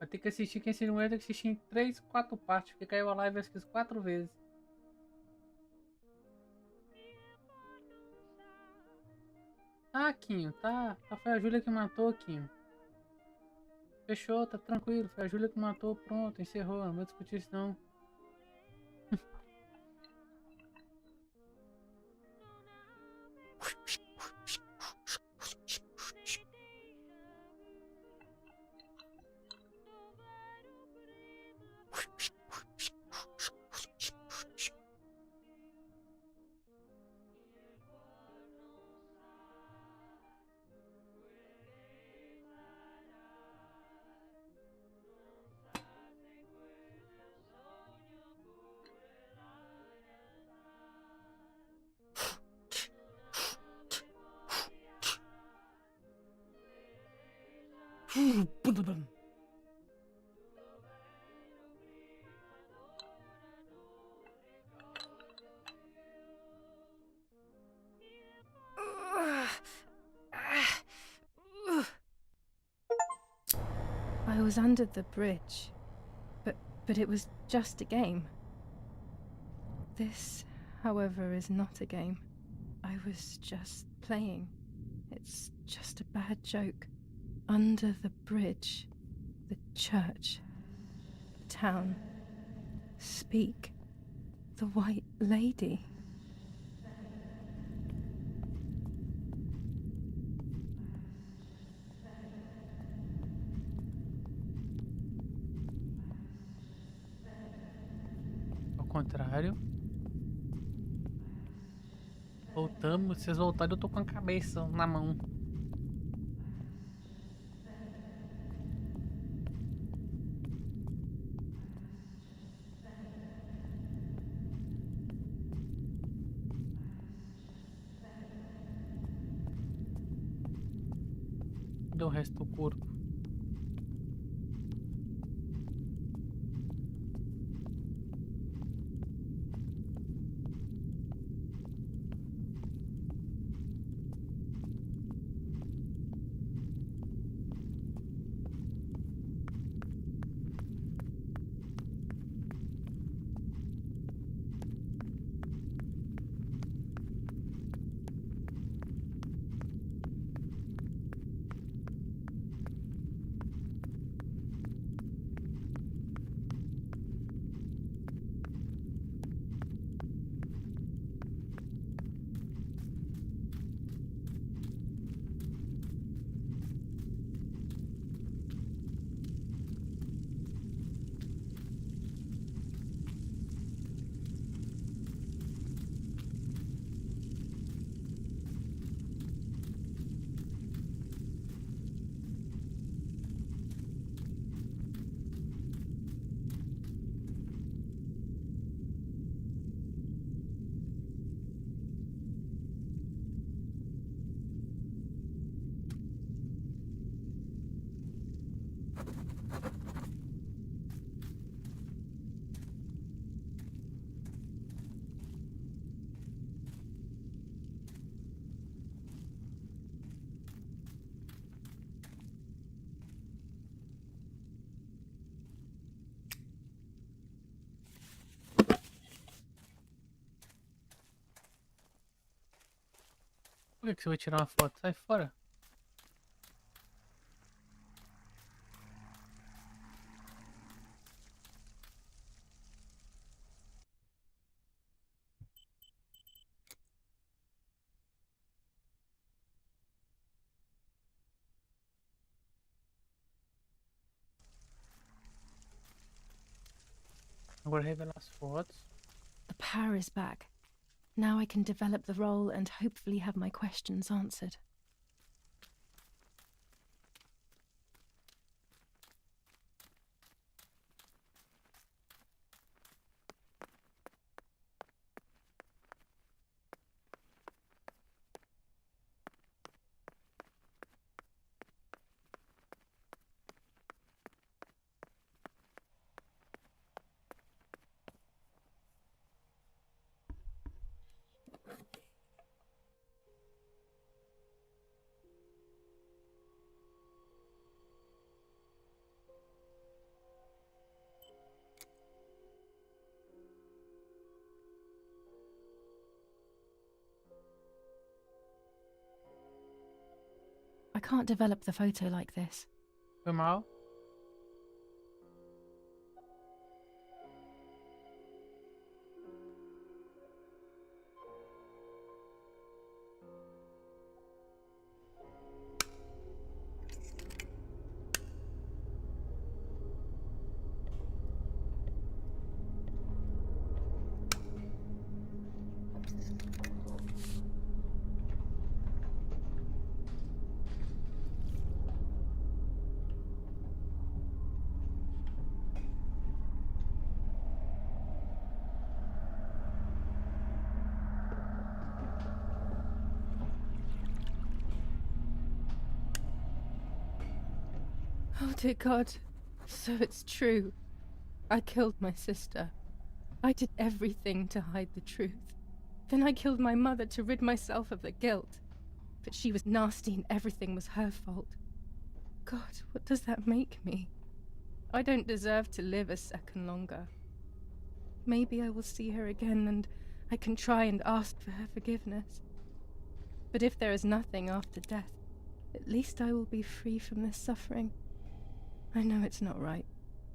Vai ter que assistir, quem assistir mulher tem que assistir em 3, 4 partes, porque caiu a live acho que 4 vezes. Ah, Quinho, tá. Foi a Júlia que matou, Quinho. Fechou, tá tranquilo. Foi a Júlia que matou, pronto, encerrou. Não vou discutir isso não. I was under the bridge, but it was just a game. This, however, is not a game. I was just playing. It's just a bad joke. Under the bridge, the church, the town. Speak. The White Lady. Ao contrário. Voltamos, vocês voltaram, eu tô com a cabeça na mão. Cadê o resto do corpo? Por que você vai tirar uma foto? Sai fora. Agora revelar as fotos. The power is back. Now I can develop the role and hopefully have my questions answered. can't develop the photo like this. Foi mal? Oh dear God, so it's true. I killed my sister. I did everything to hide the truth. Then I killed my mother to rid myself of the guilt. But she was nasty and everything was her fault. God, what does that make me? I don't deserve to live a second longer. Maybe I will see her again and I can try and ask for her forgiveness. But if there is nothing after death, at least I will be free from this suffering. I know it's not right,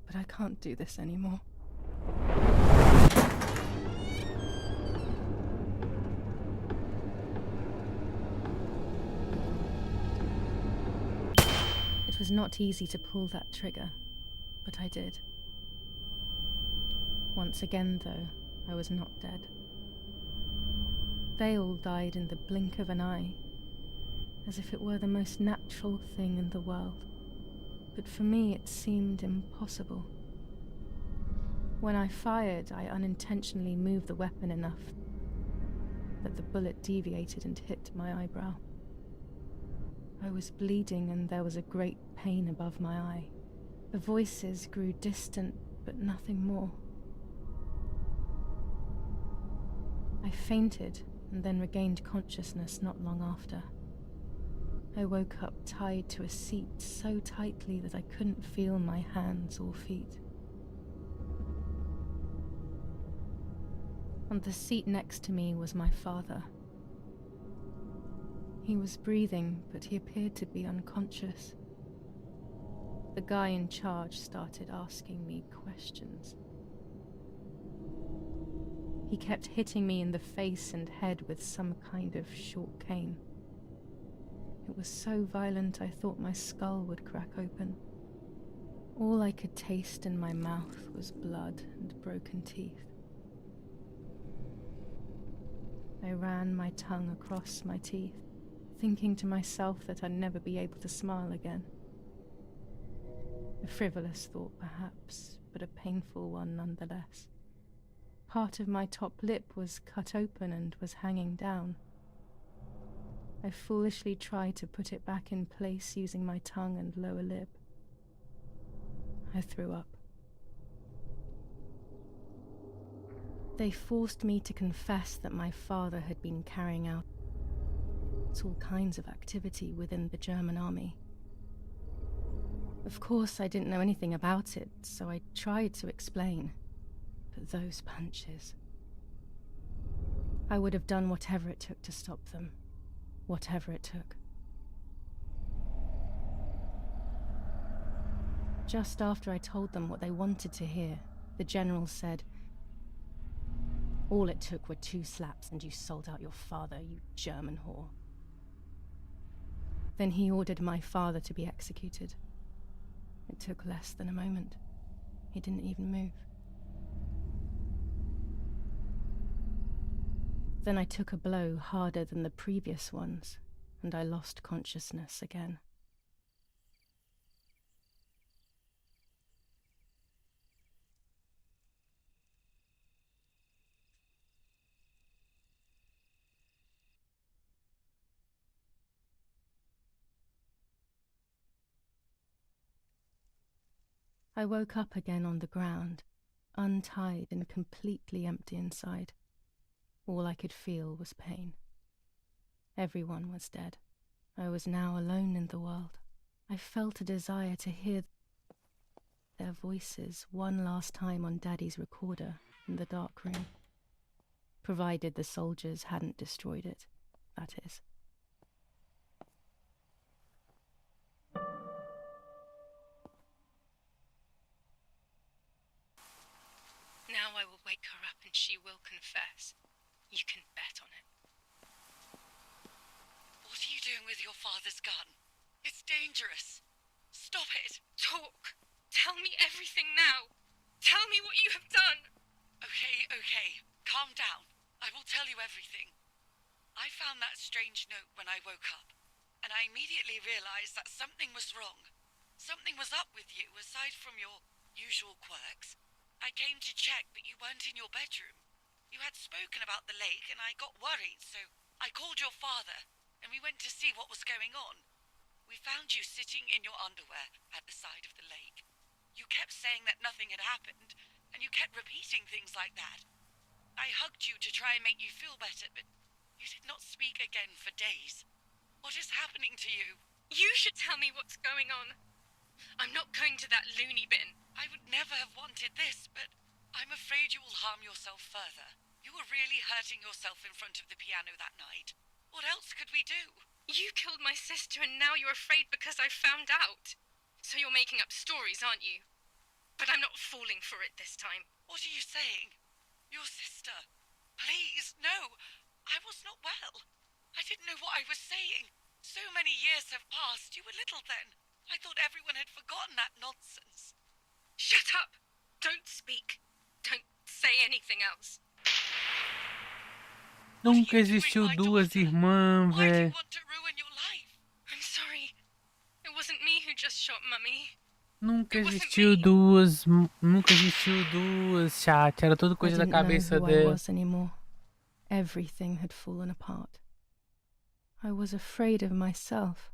but I can't do this anymore. It was not easy to pull that trigger, but I did. Once again, though, I was not dead. They all died in the blink of an eye, as if it were the most natural thing in the world. But for me it seemed impossible. When I fired, I unintentionally moved the weapon enough that the bullet deviated and hit my eyebrow. I was bleeding and there was a great pain above my eye. The voices grew distant, but nothing more. I fainted and then regained consciousness not long after. I woke up tied to a seat so tightly that I couldn't feel my hands or feet. On the seat next to me was my father. He was breathing, but he appeared to be unconscious. The guy in charge started asking me questions. He kept hitting me in the face and head with some kind of short cane. It was so violent I thought my skull would crack open. All I could taste in my mouth was blood and broken teeth. I ran my tongue across my teeth, thinking to myself that I'd never be able to smile again. A frivolous thought, perhaps, but a painful one nonetheless. Part of my top lip was cut open and was hanging down. I foolishly tried to put it back in place using my tongue and lower lip. I threw up. They forced me to confess that my father had been carrying out all kinds of activity within the German army. Of course, I didn't know anything about it, so I tried to explain. But those punches... I would have done whatever it took to stop them. Whatever it took. Just after I told them what they wanted to hear, the general said, "All it took were 2 slaps and you sold out your father, you German whore." Then he ordered my father to be executed. It took less than a moment. He didn't even move. Then I took a blow harder than the previous ones, and I lost consciousness again. I woke up again on the ground, untied and completely empty inside. All I could feel was pain. Everyone was dead. I was now alone in the world. I felt a desire to hear their voices one last time on Daddy's recorder in the dark room. Provided the soldiers hadn't destroyed it, that is. Now I will wake her up and she will confess. You can bet on it. What are you doing with your father's gun? It's dangerous. Stop it. Talk! Tell me everything now! Tell me what you have done! Okay. Calm down. I will tell you everything. I found that strange note when I woke up, and I immediately realized that something was wrong. Something was up with you, aside from your usual quirks. I came to check, but you weren't in your bedroom. You had spoken about the lake, and I got worried, so I called your father, and we went to see what was going on. We found you sitting in your underwear at the side of the lake. You kept saying that nothing had happened, and you kept repeating things like that. I hugged you to try and make you feel better, but you did not speak again for days. What is happening to you? You should tell me what's going on. I'm not going to that loony bin. I would never have wanted this, but I'm afraid you will harm yourself further. You were really hurting yourself in front of the piano that night. What else could we do? You killed my sister and now you're afraid because I found out. So you're making up stories, aren't you? But I'm not falling for it this time. What are you saying? Your sister. Please, no. I was not well. I didn't know what I was saying. So many years have passed. You were little then. I thought everyone had forgotten that nonsense. Shut up! Don't speak. Don't say anything else. Nunca existiu duas irmãs, Why do velho. you want to ruin your life? I'm sorry. It wasn't me who just shot Mummy. Nunca existiu duas. Nunca existiu duas, chat. Era tudo coisa da cabeça dela. Anymore. Everything had fallen apart. I was afraid of myself.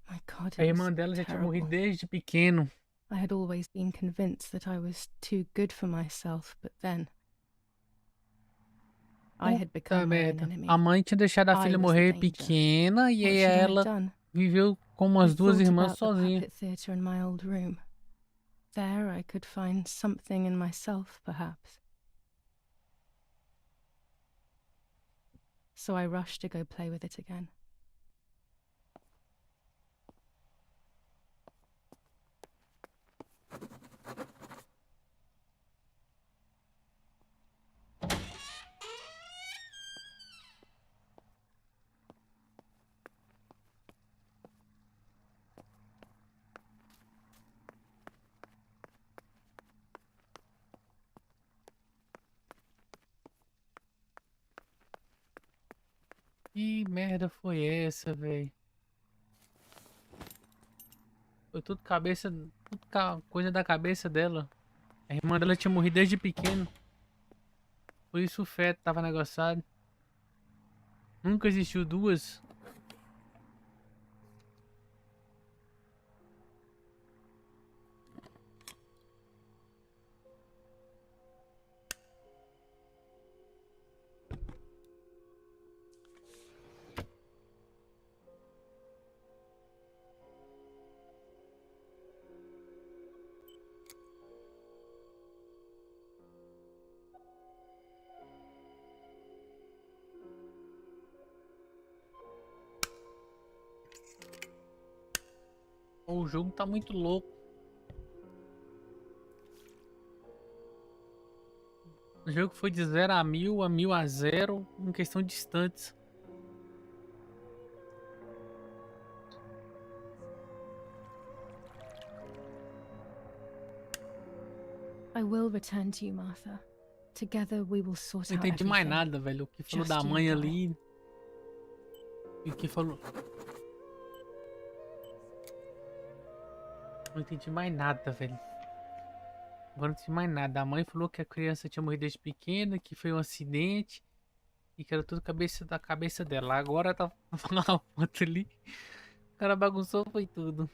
My God, A irmã dela já tinha morrido desde pequeno. I had always been convinced that I was too good for myself, but then I had become my own enemy. A mãe tinha deixado a filha morrer pequena e aí ela viveu com as duas irmãs sozinha. Theater in my old room. There I could find something in myself, perhaps. So I rushed to go play with it again. Que merda foi essa, velho? Foi tudo cabeça, tudo coisa da cabeça dela. A irmã dela tinha morrido desde pequeno. Por isso o feto tava negociado. Nunca existiu duas. O jogo tá muito louco. O jogo foi de 0 a 1000, a 1000 a 0 em questão de instantes. I will return to you, Martha. Together we will sort Não out entendi mais everything. nada, velho. O que falou Just da you mãe and I. ali. E o que falou. Não entendi mais nada, velho. Agora não entendi mais nada. A mãe falou que a criança tinha morrido desde pequena, que foi um acidente. E que era tudo da cabeça dela. Agora tá falando uma foto ali. O cara bagunçou, foi tudo.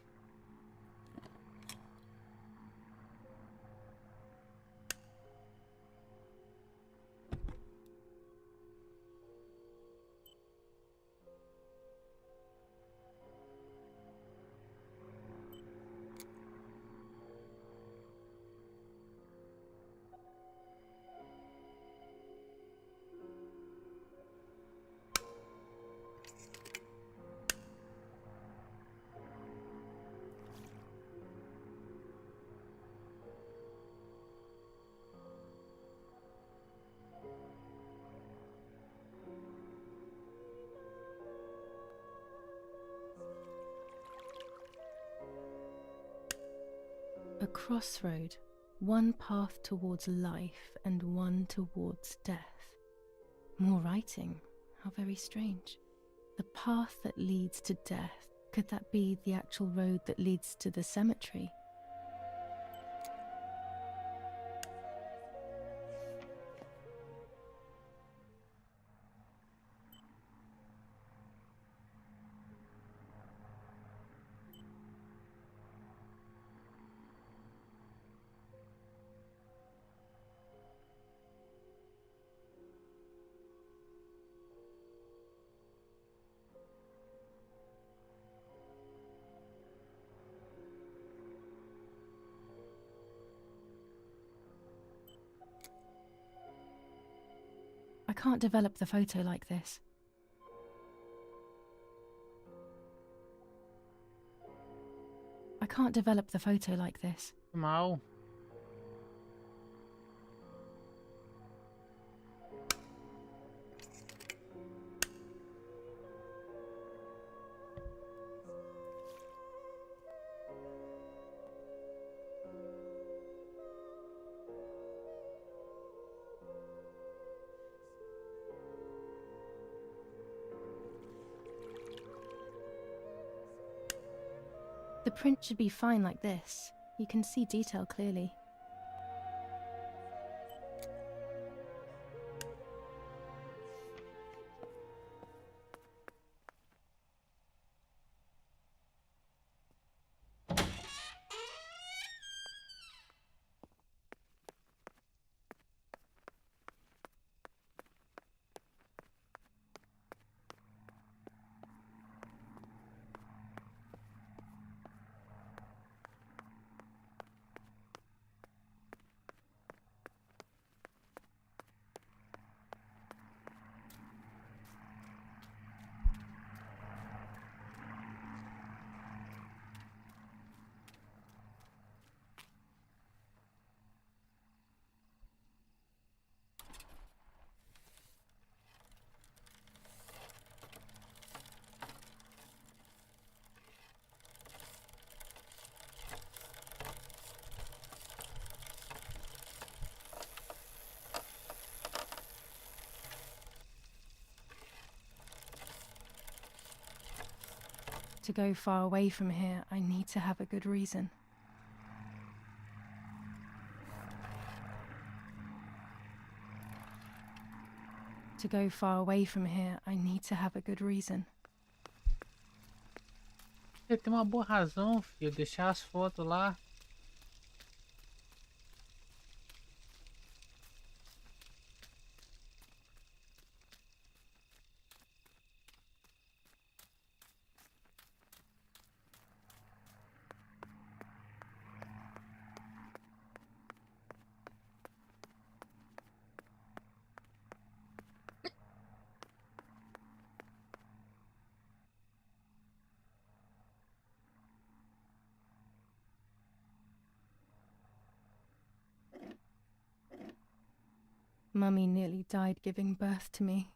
A crossroad, one path towards life and one towards death. More writing, how very strange. The path that leads to death, could that be the actual road that leads to the cemetery? I can't develop the photo like this. I can't develop the photo like this. Mal. The print should be fine like this. You can see detail clearly. To go far away from here, I need to have a good reason. To go far away from here, I need to have a good reason. Tem uma boa razão, filho. Deixar as fotos lá. Mummy nearly died giving birth to me.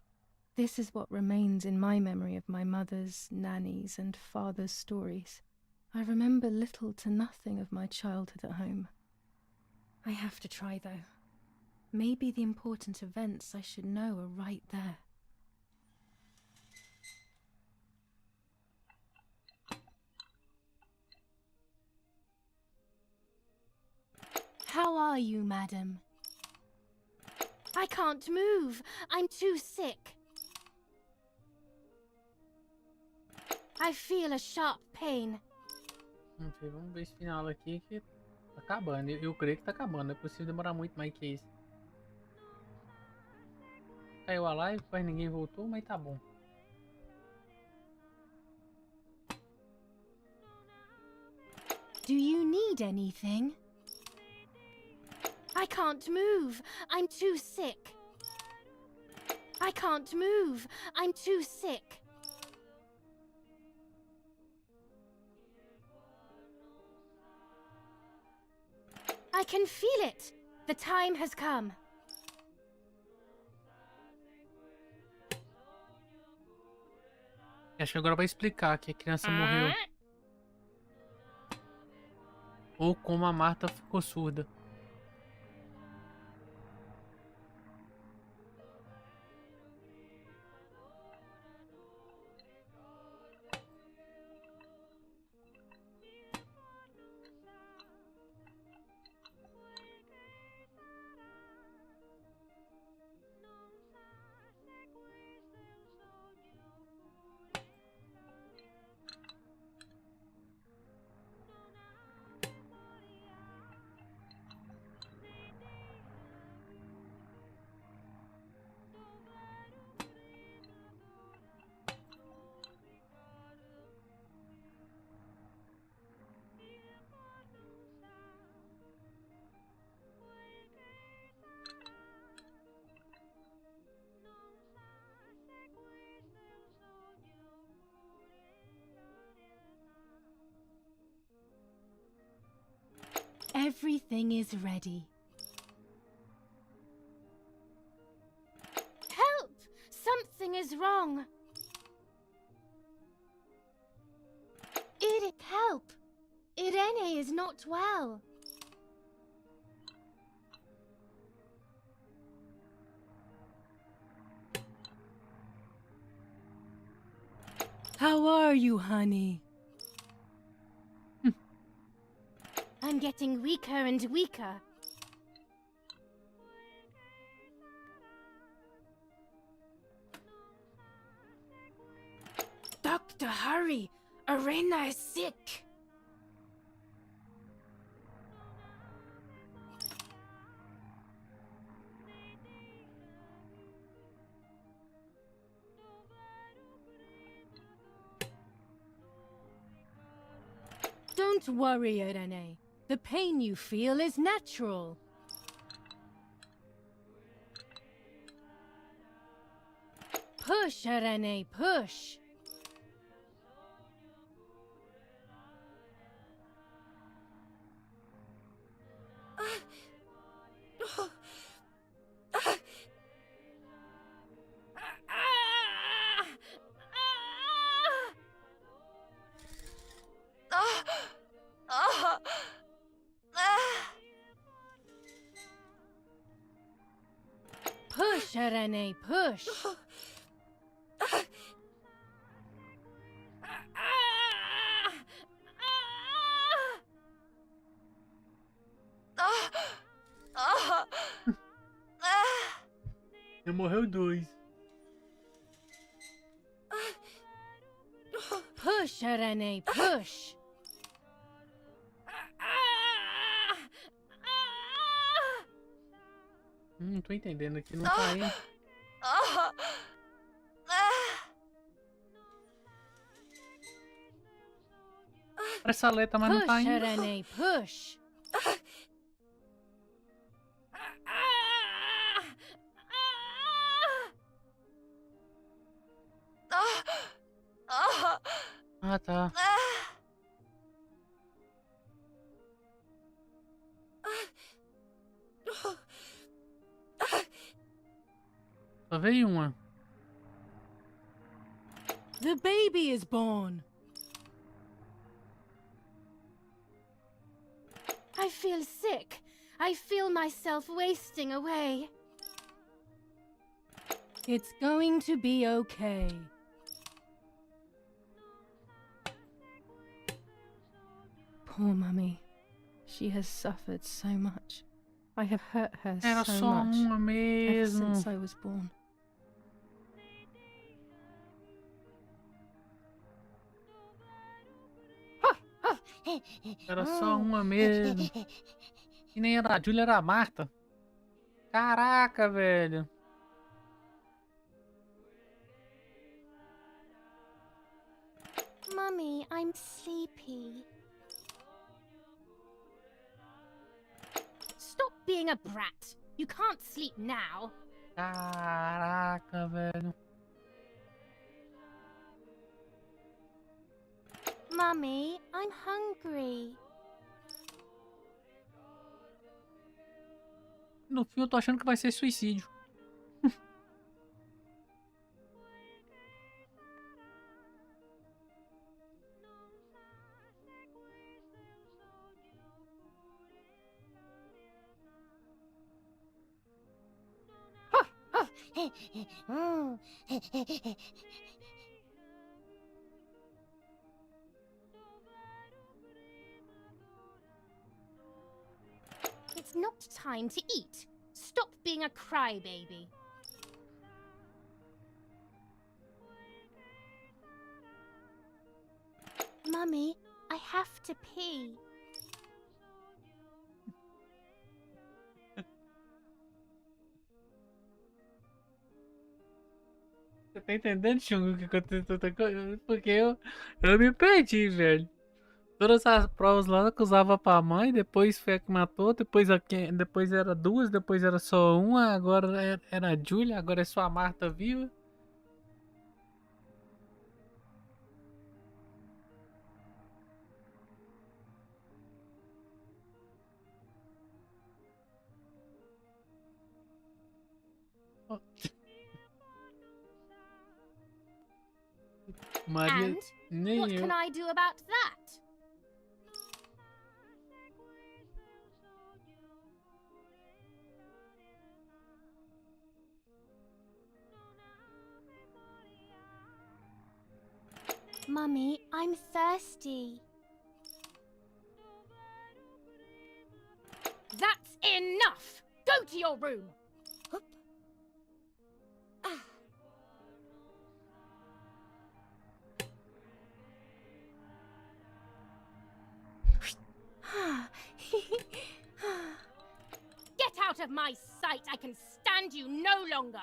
This is what remains in my memory of my mother's, nanny's, and father's stories. I remember little to nothing of my childhood at home. I have to try, though. Maybe the important events I should know are right there. How are you, madam? I can't move. I'm too sick. I feel a sharp pain. Vamos ver esse final aqui que tá acabando. Eu creio que tá acabando. Não é possível demorar muito mais que isso. Caiu a live, quase ninguém voltou, mas tá bom. Do you need anything? I can't move. I'm too sick. I can't move. I'm too sick. I can feel it. The time has come. Acho que agora vai explicar que a criança morreu. Ou como a Marta ficou surda. Everything is ready. Help! Something is wrong. Help! Irene is not well. How are you, honey? I'm getting weaker and weaker. Doctor, hurry! Irena is sick! Don't worry, Irene. The pain you feel is natural. Push, Irene, push! Push, Irene, push! Já morreu 2. Push, Irene, push! Não tô entendendo aqui, não tá aí. Essa letra, mas não tá Push, indo. Irene, push! Ah, tá. Só veio uma. The baby is born! I feel sick. I feel myself wasting away. It's going to be okay. Poor Mummy. She has suffered so much. I have hurt her Era so só much uma ever mesmo. since I was born. Era só uma mesmo. E nem era a Julia, era a Marta. Caraca, velho. Mummy, I'm sleepy. Stop being a brat. You can't sleep now. Caraca, velho. Mummy, I'm hungry. No fim eu tô achando que vai ser suicídio. It's not time to eat. Stop being a crybaby. Mummy, I have to pee. Você tá entendendo, Chungo, o que aconteceu? Porque eu me perdi, velho. Todas as provas lá que usava pra mãe, depois foi a que matou, depois era duas, depois era só uma, agora era a Julia, agora é só a Marta viva. Maria, And nem what eu. can I do about that? Mummy, I'm thirsty. That's enough! Go to your room! Get out of my sight! I can stand you no longer!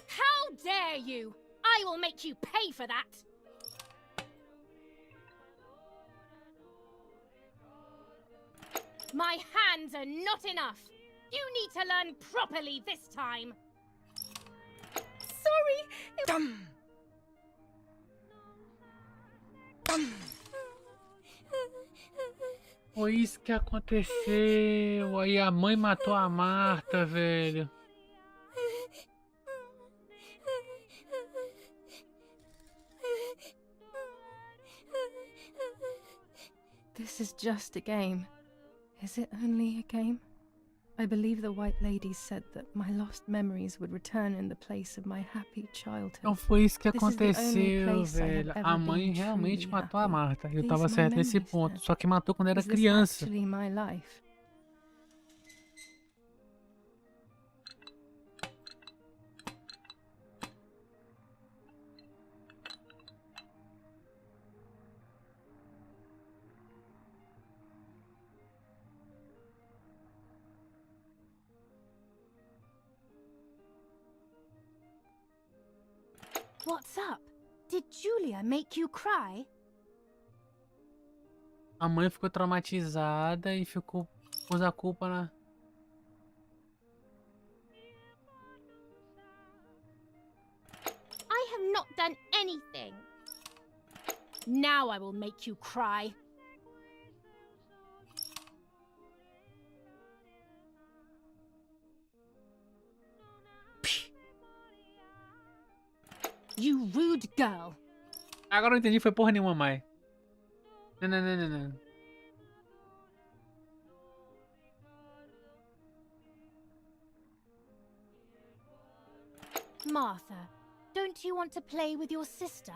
How dare you! I will make you pay for that! My hands are not enough! You need to learn properly this time! Sorry! Foi isso que aconteceu. Aí a mãe matou a Marta, velho. This is just a game. Is it only a game? I believe the White Lady said that my lost memories would return in the place of my happy childhood. Então foi isso que This is the only aconteceu, place I have velho. ever A mãe been realmente truly matou a happy. Marta. Eu These tava my certo nesse memories, ponto. then. Só que matou quando era Is this criança. actually my life? What's up? Did Julia make you cry? A mãe ficou traumatizada e pôs a culpa na... I have not done anything. Now I will make you cry. You rude girl. Agora eu entendi, foi porra nenhuma, mãe. Não, não, não, não, não. Martha, don't you want to play with your sister?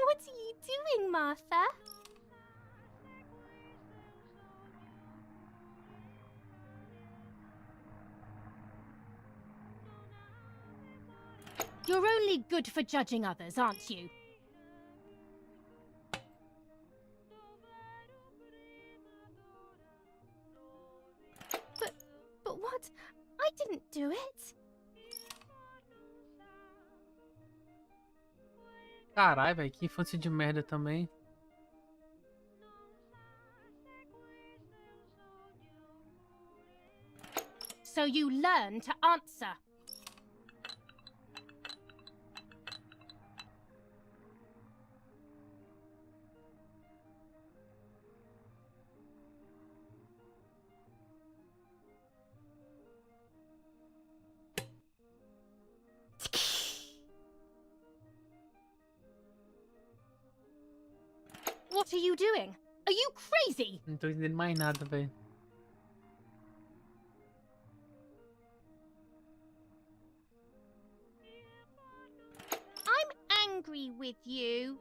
What are you doing, Martha? You're only good for judging others, aren't you? But what? I didn't do it. Caralho, velho, que infância de merda também. you learn to answer. What are you doing? Are you crazy? Não tô entendendo mais nada, velho. I'm angry with you.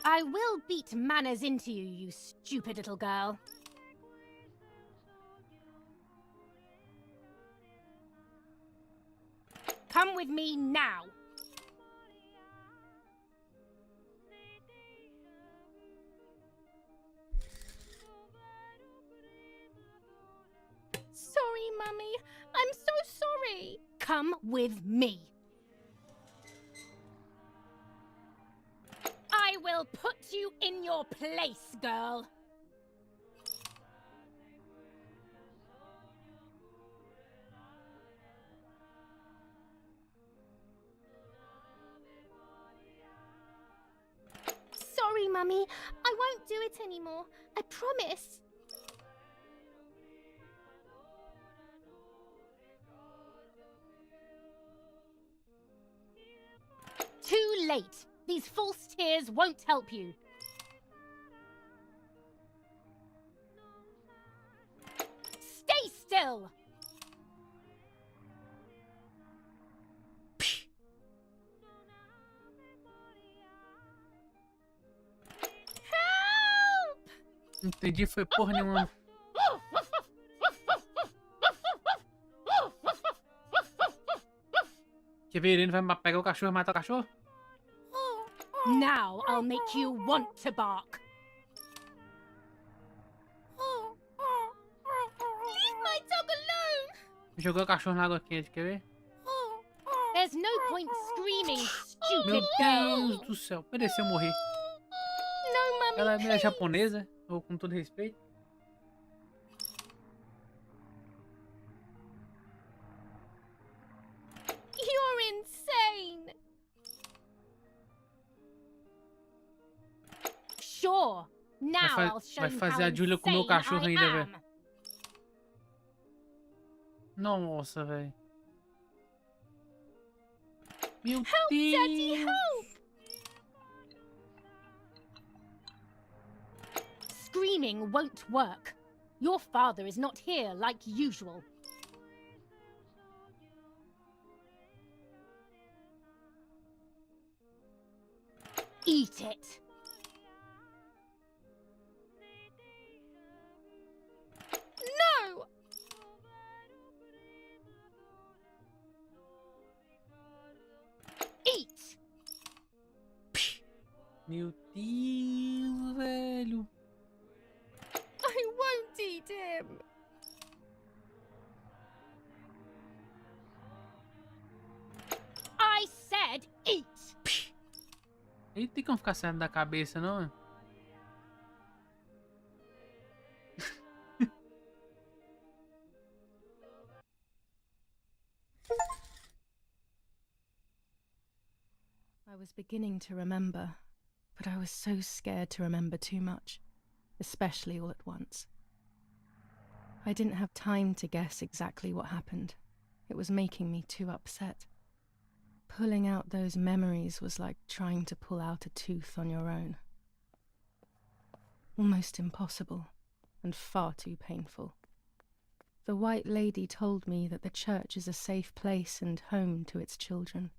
I will beat manners into you, you stupid little girl. Come with me now. Sorry, Mummy. I'm so sorry. Come with me. I will put you in your place, girl. Sorry, Mummy. I won't do it anymore. I promise. Too late. These false tears won't help you. Stay still. Help! Não entendi, foi porra nenhuma. Quer ver? Ele vai pegar o cachorro e matar o cachorro? Now I'll make you want to bark. Leave my dog alone! Jogou o cachorro na água quente, quer ver? There's no point screaming, Meu stupid girl. Deus do céu, mereceu morrer. No, Mummy, Ela é please. japonesa, ou com todo respeito. You're insane. Sure. Now I'll show vai you fazer how a Julia comer o insane cachorro I ainda, am. velho. Nossa, velho. Meu Help, Deus. Daddy, help! Screaming won't work. Your father is not here like usual. Eat it. No! Eat! Meu Deus, velho. I won't eat him. I said eat! Ele tem como ficar saindo da cabeça, não? I was beginning to remember, but I was so scared to remember too much, especially all at once. I didn't have time to guess exactly what happened. It was making me too upset. Pulling out those memories was like trying to pull out a tooth on your own. Almost impossible, and far too painful. The White Lady told me that the church is a safe place and home to its children.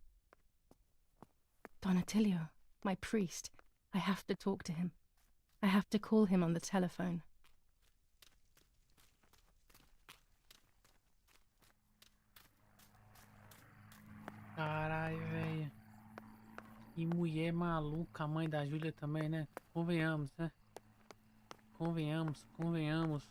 Don Attilio, my priest, I have to talk to him. I have to call him on the telephone. Caralho, velho. Que mulher maluca, a mãe da Júlia também, né? Convenhamos, né? Convenhamos, convenhamos.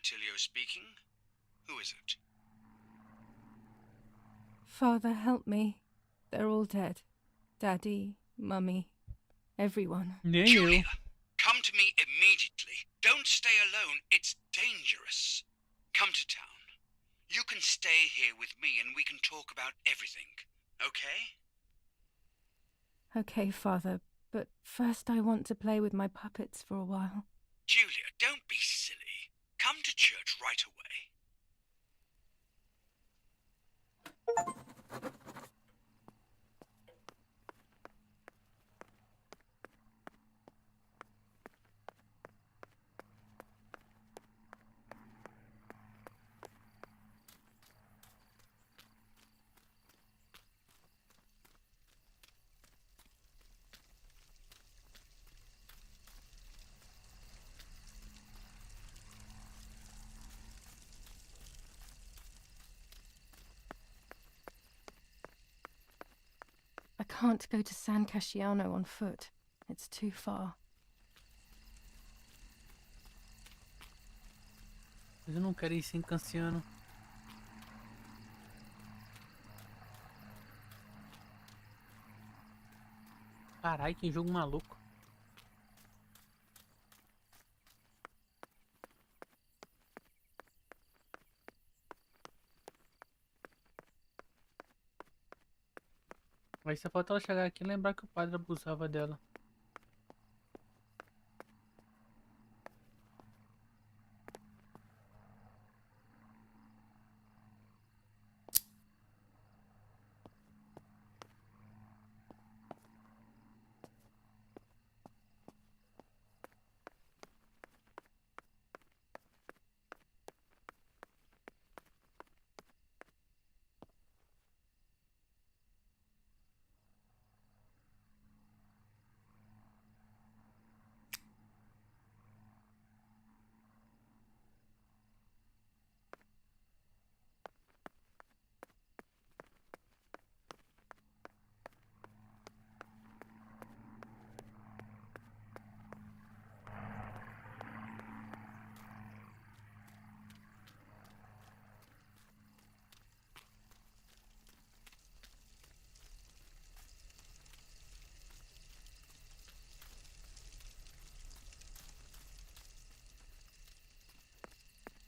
Attilio speaking. Who is it? Father, help me. They're all dead. Daddy, Mummy, everyone. Nem eu. Julia, come to me immediately. Don't stay alone. It's dangerous. Come to town. You can stay here with me and we can talk about everything. Okay? Okay, Father, but first I want to play with my puppets for a while. Julia, don't be silly. Come to church right away. I can't go to San Casciano on foot. It's too far. Mas eu não quero ir sem Cassiano. Carai, que jogo maluco. Aí só falta ela chegar aqui e lembrar que o padre abusava dela.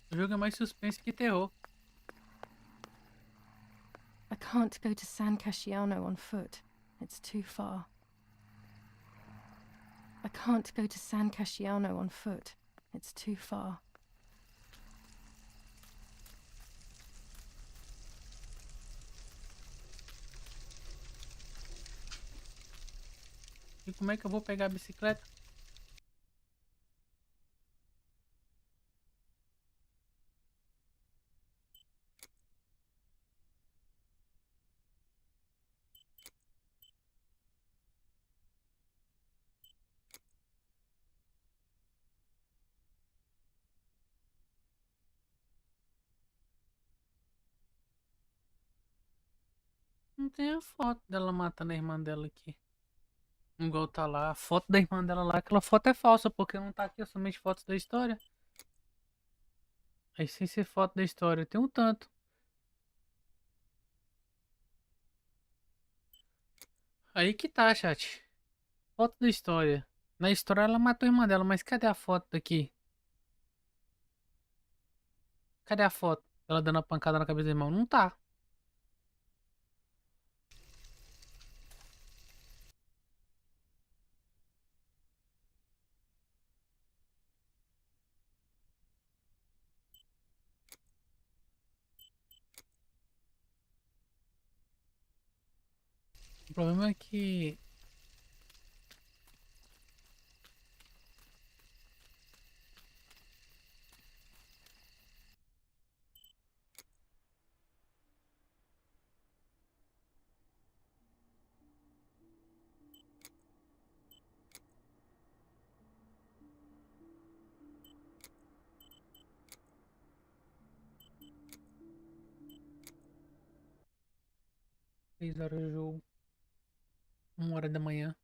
O jogo é mais suspense que terror. I can't go to San Casciano on foot. It's too far. I can't go to San Casciano on foot. It's too far. E como é que eu vou pegar a bicicleta? Não tem a foto dela matando a irmã dela aqui. Igual tá lá. A foto da irmã dela lá. Aquela foto é falsa, porque não tá aqui. É somente fotos da história. Aí sem ser foto da história. Tem um tanto. Aí que tá, chat. Foto da história. Na história ela matou a irmã dela, mas cadê a foto daqui? Cadê a foto? Ela dando a pancada na cabeça do irmão? Não tá. O problema é que... Seis horas do jogo. 1 hora da manhã.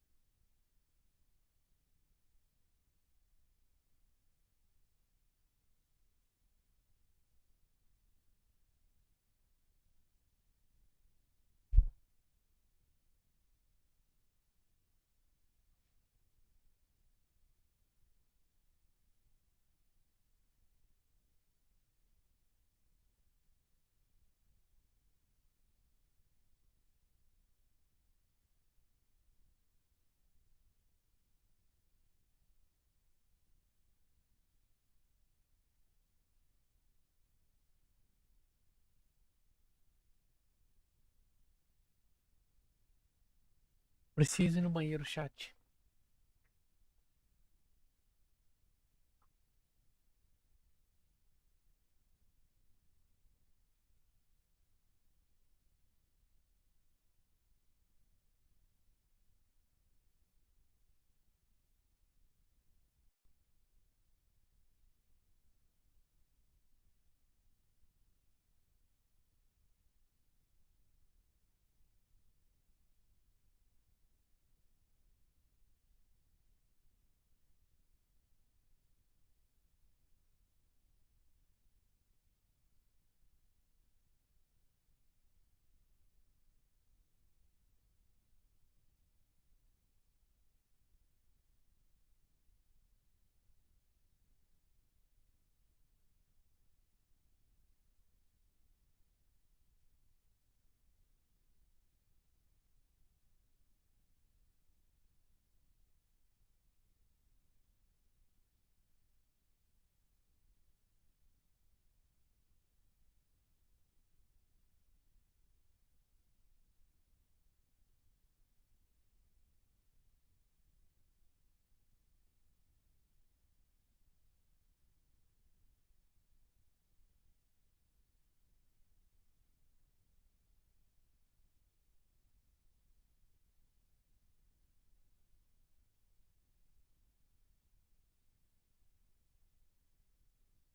Preciso ir no banheiro, chat.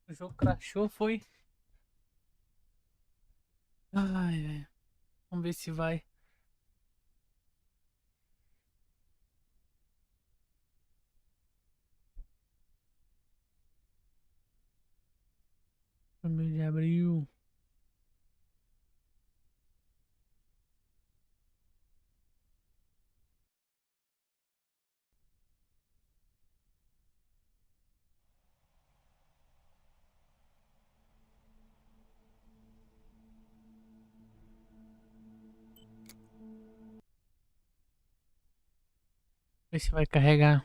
O jogo crashou, foi? Ai, velho. Vamos ver se vai. Primeiro de abril. Ver se vai carregar.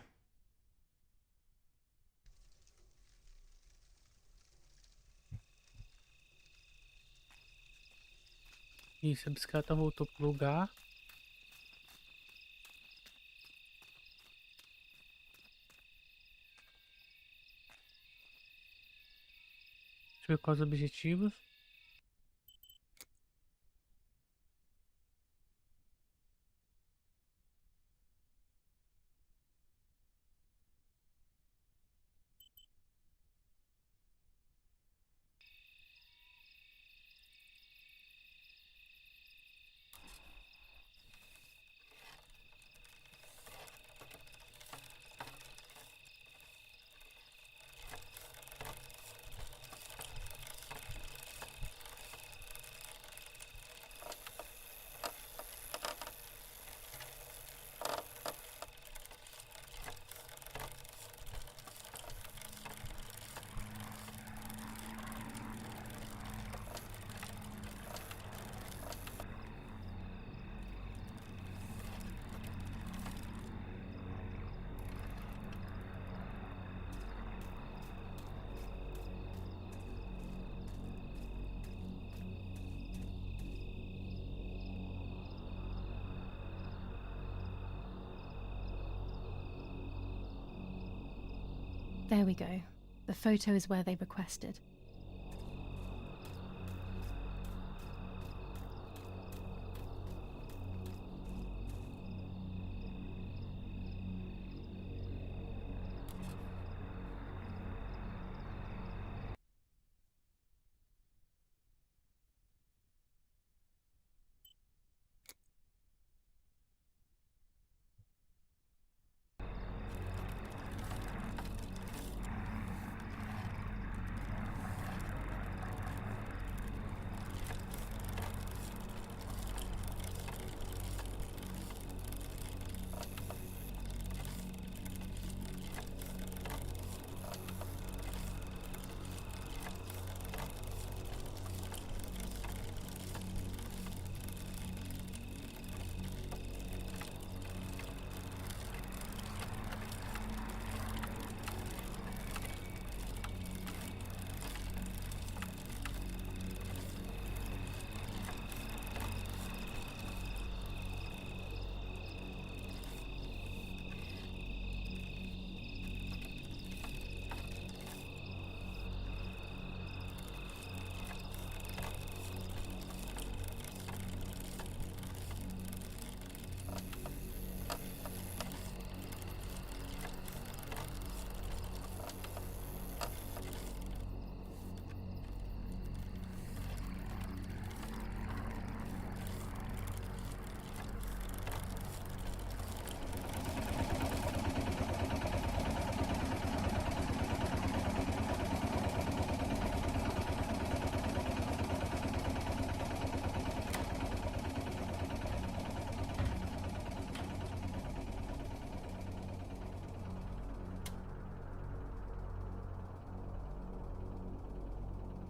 Isso, a bicicleta voltou pro lugar. Deixa eu ver quais os objetivos. There we go. The photo is where they requested.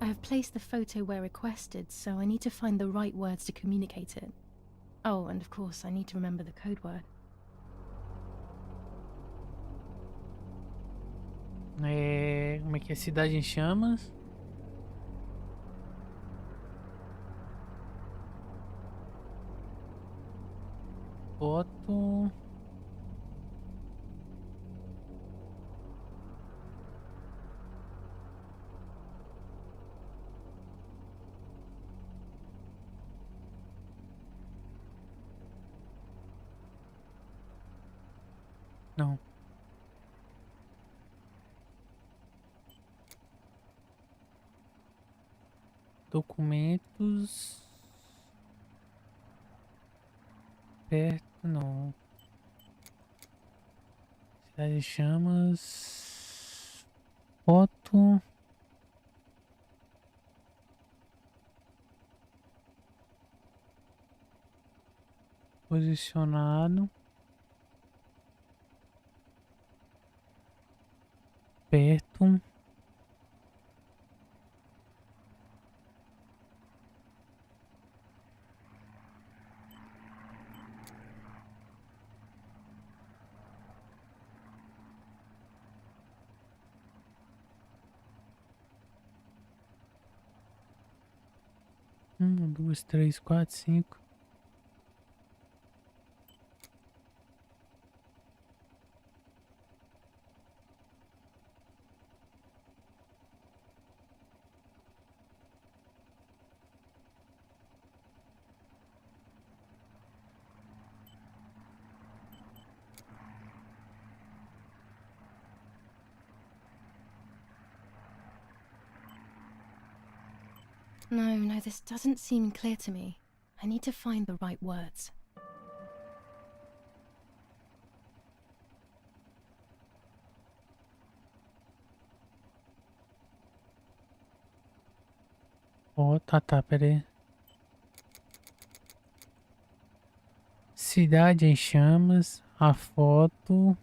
I have placed the photo where requested, so I need to find the right words to communicate it. Oh, and of course, I need to remember the code word. Como é que é? Cidade em chamas. Foto. Não. Documentos. Perto, não. Cidade em chamas. Foto. Posicionado. Perto. Duas, três, quatro, cinco. No, this doesn't seem clear to me. I need to find the right words. Oh, tá, pera aí. Cidade em chamas. A foto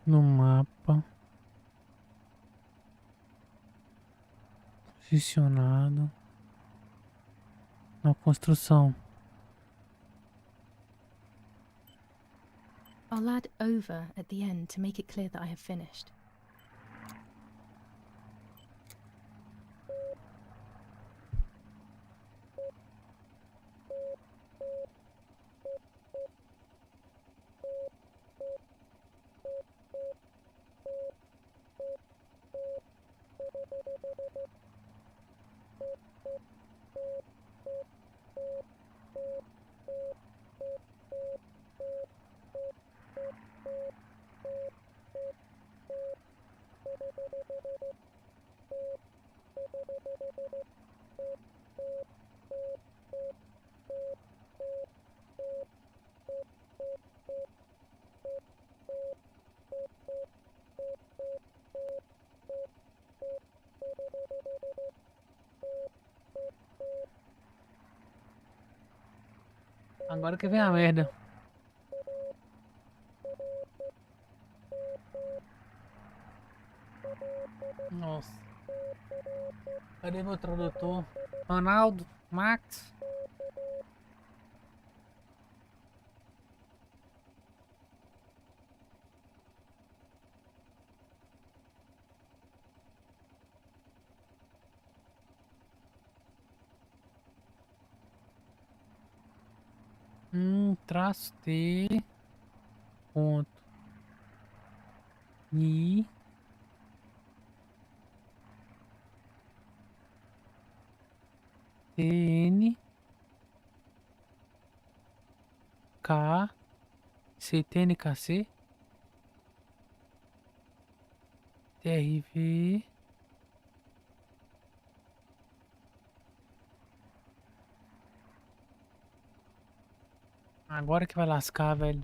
no mapa. Posicionado. Na construção. I'll add over at the end to make it clear that I have finished. Agora que vem a merda. Nossa. Cadê meu tradutor? Ronaldo? Max? Traço T. Ponto. I. TN. K. CTNKC. TRV. Agora que vai lascar, velho.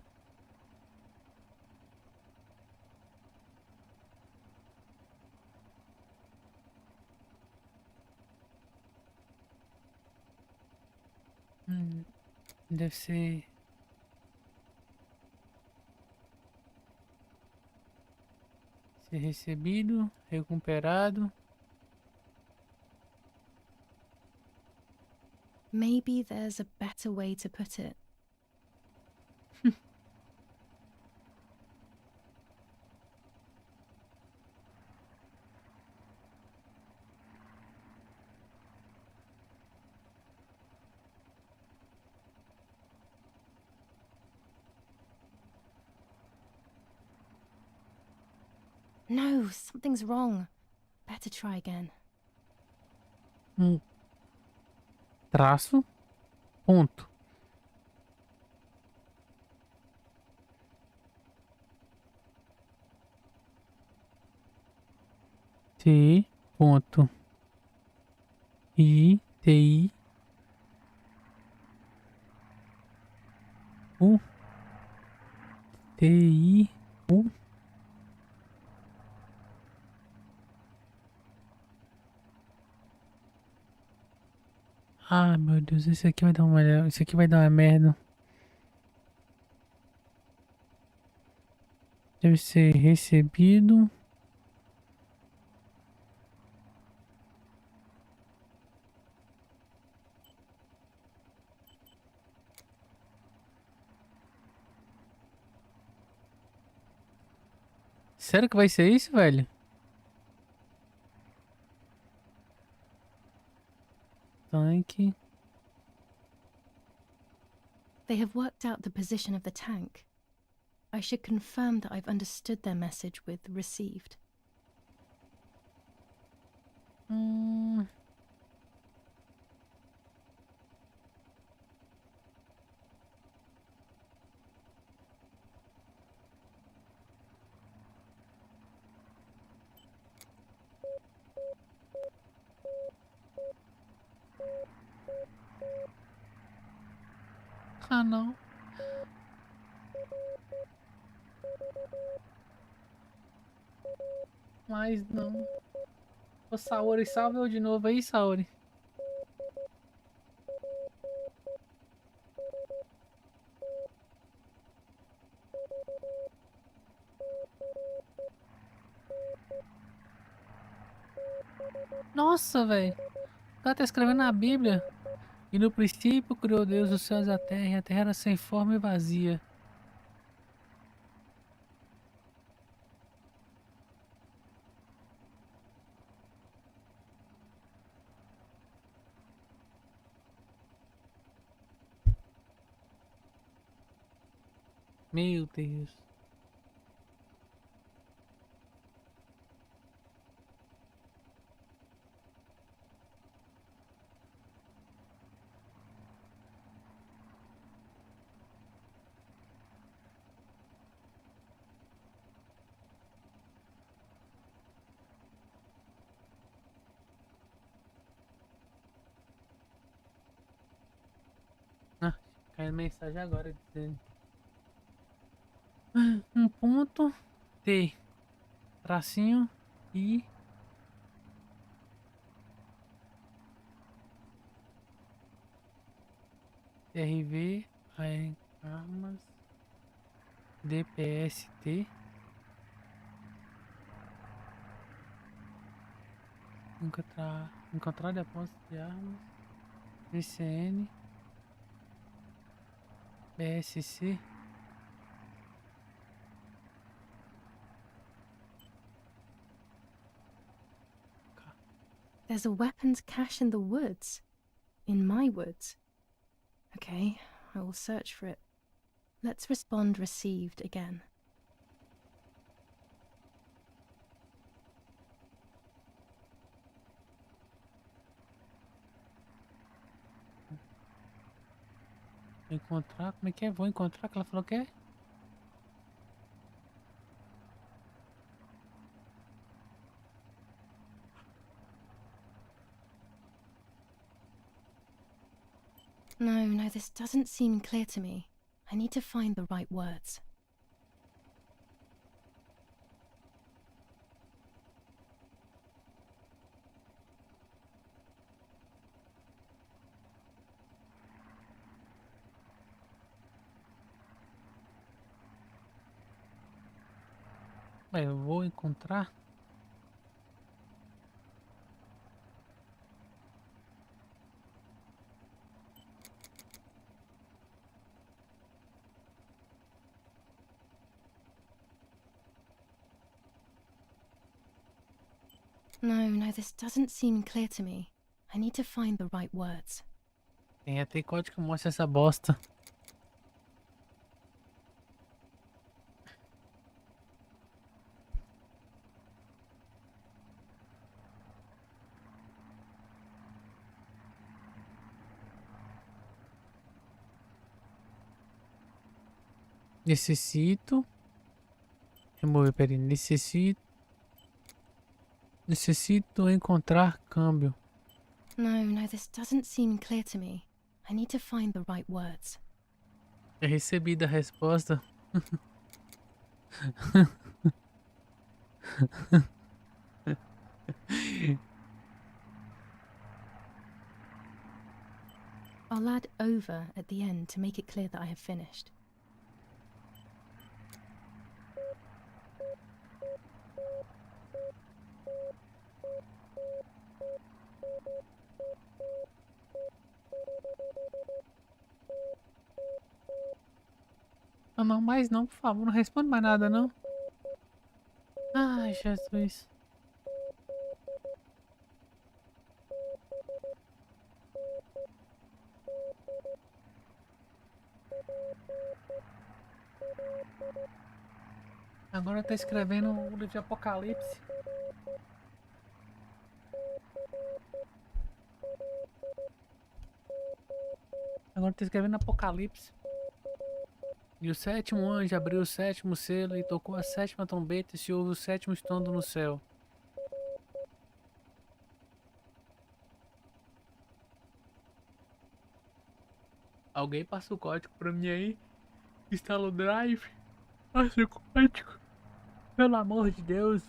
Deve ser. Ser recebido. Recuperado. Maybe there's a better way to put it. No, something's wrong. Better try again. Traço. Ponto. T. Ponto. I. T. I. U. T. I. U. Ah, meu Deus, esse aqui vai dar uma olhada. Isso aqui vai dar uma merda. Deve ser recebido. Sério que vai ser isso, velho? Tanque. They have worked out the position of the tank. I should confirm that I've understood their message with received. Ah, não. Mas não. Ô, Saori, salve eu de novo aí, Saori. Nossa, velho. O cara tá escrevendo na Bíblia. E no princípio criou Deus os céus e a terra era sem forma e vazia. Meu Deus. Ah, caiu mensagem agora dizendo. Um ponto. T. Tracinho. I. RV. Armas. DPST. Encontrar depósito de armas. VCN. BSC. There's a weapons cache in the woods. In my woods. Okay, I will search for it. Let's respond received again. Encontrar. Como é que é? Vou encontrar que ela falou que é? No, this doesn't seem clear to me. I need to find the right words. Ué, eu vou encontrar. No, this doesn't seem clear to me. I need to find the right words. Tem até código que mostra essa bosta. Necessito remover, peraí, necessito encontrar câmbio. No, this doesn't seem clear to me. I need to find the right words. É recebida a resposta. I'll add over at the end to make it clear that I have finished. Ah, não, mais não, por favor, não responde mais nada, não. Ai, Jesus. Agora tá escrevendo o livro de Apocalipse. Agora tá escrevendo Apocalipse. E o sétimo anjo abriu o sétimo selo e tocou a sétima trombeta e se ouve o sétimo estrondo no céu. Alguém passa o código pra mim aí? Instala o Drive. Passa o código. Pelo amor de Deus.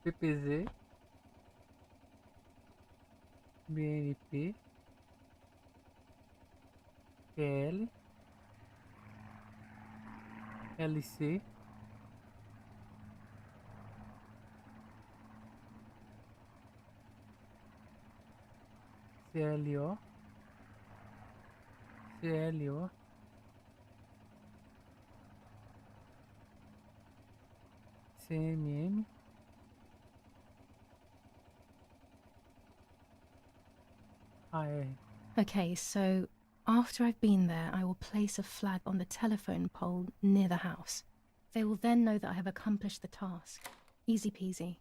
PPZ. BNP. PL. LC. CLO. CLO. CMM. AR. Okay, so after I've been there, I will place a flag on the telephone pole near the house. They will then know that I have accomplished the task. Easy peasy.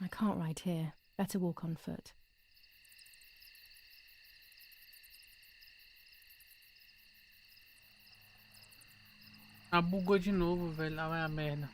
I can't ride here. Better walk on foot. Ah, bugou de novo, velho. Lá vai a merda.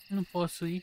Não posso ir.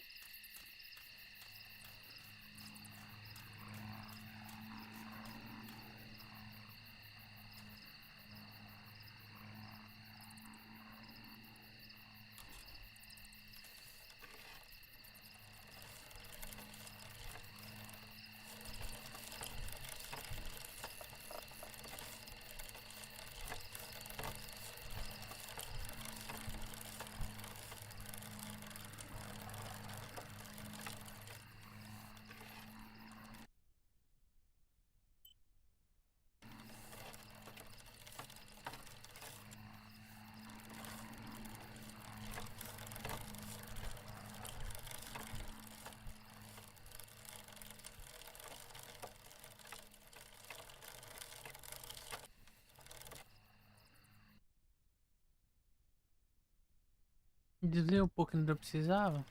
Dizer um pouco que não precisava.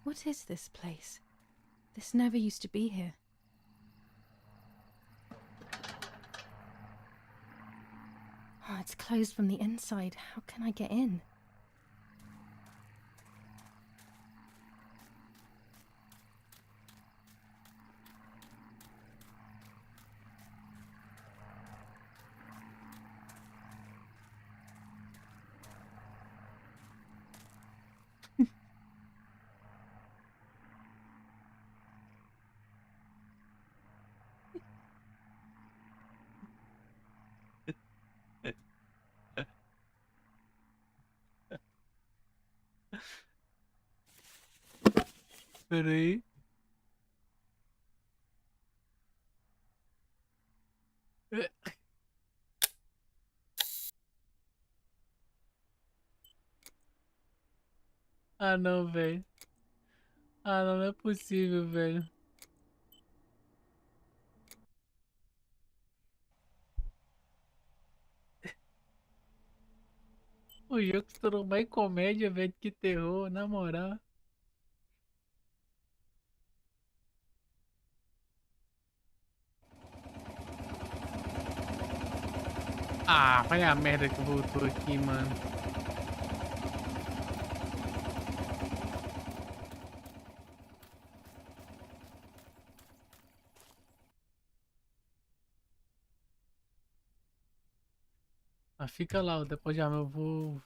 What is this place? This never used to be here. Oh, it's closed from the inside. How can I get in? Pera aí. Ah não, velho. Ah não, não é possível, velho. O jogo se tornou mais comédia, velho, que terror, na moral. Ah, vai a merda que voltou aqui, mano. Ah, fica lá, depois já eu vou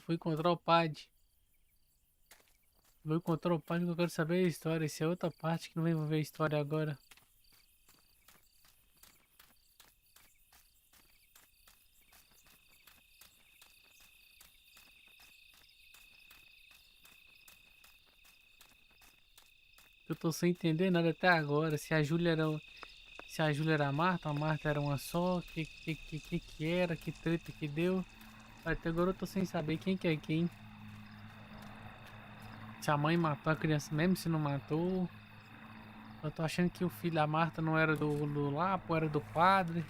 encontrar o Pad. Vou encontrar o Pad que eu quero saber a história. Essa é outra parte que não vai envolver a história agora. Eu tô sem entender nada até agora. Se a Júlia era, se a Júlia era a Marta era uma só. Que era, que treta que deu. Até agora eu tô sem saber quem que é quem. Se a mãe matou a criança mesmo, se não matou. Eu tô achando que o filho da Marta não era do Lapo, era do padre.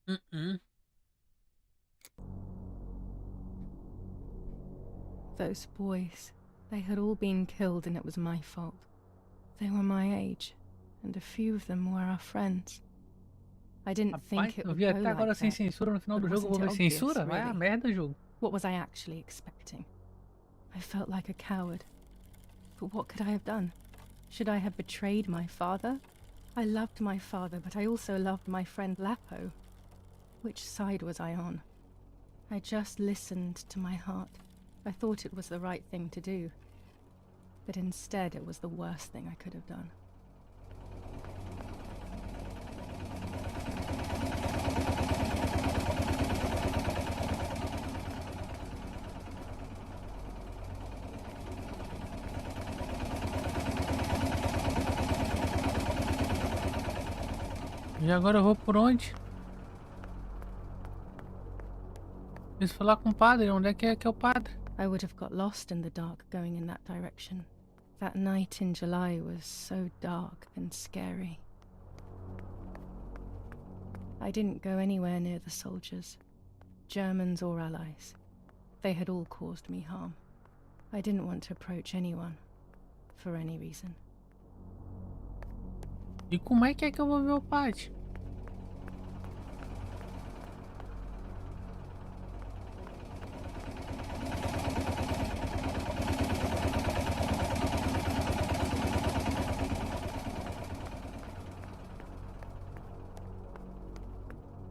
Uh-uh. Those boys, they had all been killed and it was my fault. They were my age, and a few of them were our friends. I didn't Rapaz, think it eu would vi go até agora like sem that. censura. No final But do jogo eu vou wasn't ver it obvious, censura? Vai a really? merda, jogo. What was I actually expecting? I felt like a coward. But what could I have done? Should I have betrayed my father? I loved my father, but I also loved my friend Lapo. Which side was I on? I just listened to my heart. I thought it was the right thing to do. But instead, it was the worst thing I could have done. E agora eu vou por onde? Preciso falar com o padre. Onde é que é o padre? I would have got lost in the dark going in that direction. That night in July was so dark and scary. I didn't go anywhere near the soldiers, Germans or allies. They had all caused me harm. I didn't want to approach anyone, for any reason. E como é que eu vou ver o padre?